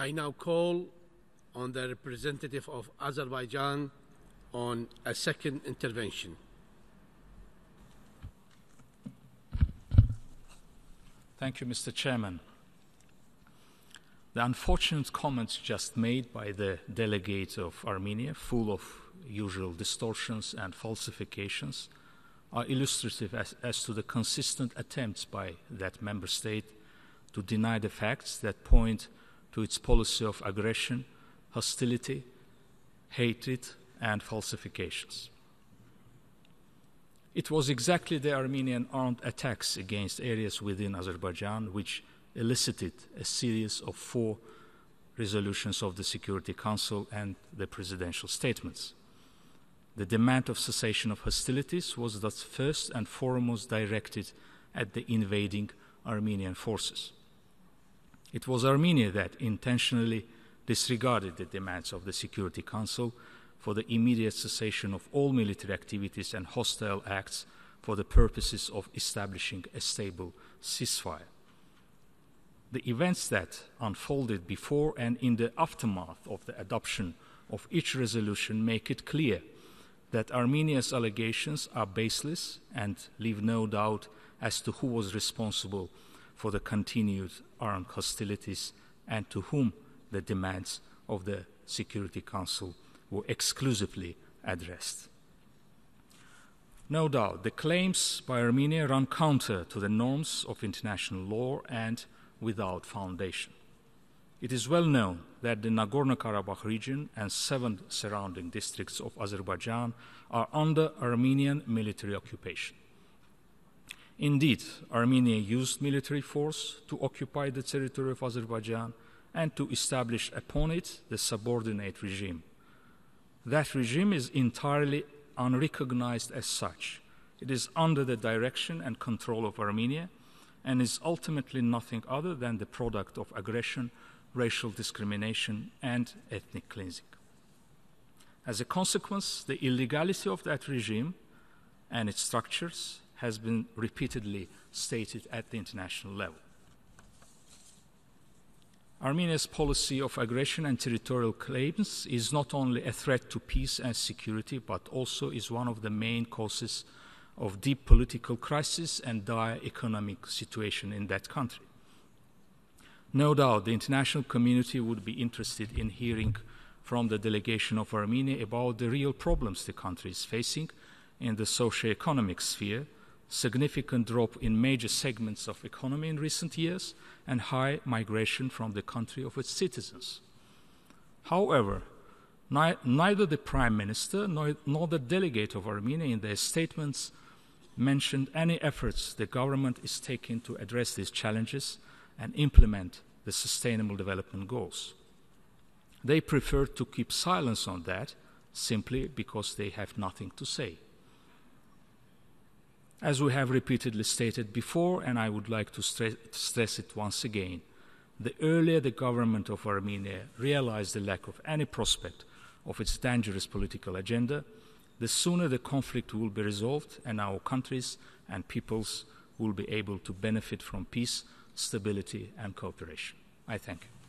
I now call on the representative of Azerbaijan on a second intervention. Thank you, Mr. Chairman. The unfortunate comments just made by the delegate of Armenia, full of usual distortions and falsifications, are illustrative as to the consistent attempts by that member state to deny the facts that point to its policy of aggression, hostility, hatred, and falsifications. It was exactly the Armenian armed attacks against areas within Azerbaijan which elicited a series of 4 resolutions of the Security Council and the presidential statements. The demand of cessation of hostilities was thus first and foremost directed at the invading Armenian forces. It was Armenia that intentionally disregarded the demands of the Security Council for the immediate cessation of all military activities and hostile acts for the purposes of establishing a stable ceasefire. The events that unfolded before and in the aftermath of the adoption of each resolution make it clear that Armenia's allegations are baseless and leave no doubt as to who was responsible for the continued armed hostilities and to whom the demands of the Security Council were exclusively addressed. No doubt, the claims by Armenia run counter to the norms of international law and without foundation. It is well known that the Nagorno-Karabakh region and 7 surrounding districts of Azerbaijan are under Armenian military occupation. Indeed, Armenia used military force to occupy the territory of Azerbaijan and to establish upon it the subordinate regime. That regime is entirely unrecognized as such. It is under the direction and control of Armenia and is ultimately nothing other than the product of aggression, racial discrimination, and ethnic cleansing. As a consequence, the illegality of that regime and its structures has been repeatedly stated at the international level. Armenia's policy of aggression and territorial claims is not only a threat to peace and security, but also is one of the main causes of deep political crisis and dire economic situation in that country. No doubt the international community would be interested in hearing from the delegation of Armenia about the real problems the country is facing in the socio-economic sphere, significant drop in major segments of economy in recent years, and high migration from the country of its citizens. However, neither the Prime Minister nor the delegate of Armenia in their statements mentioned any efforts the government is taking to address these challenges and implement the Sustainable Development Goals. They prefer to keep silence on that simply because they have nothing to say. As we have repeatedly stated before, and I would like to stress it once again, the earlier the government of Armenia realized the lack of any prospect of its dangerous political agenda, the sooner the conflict will be resolved and our countries and peoples will be able to benefit from peace, stability, and cooperation. I thank you.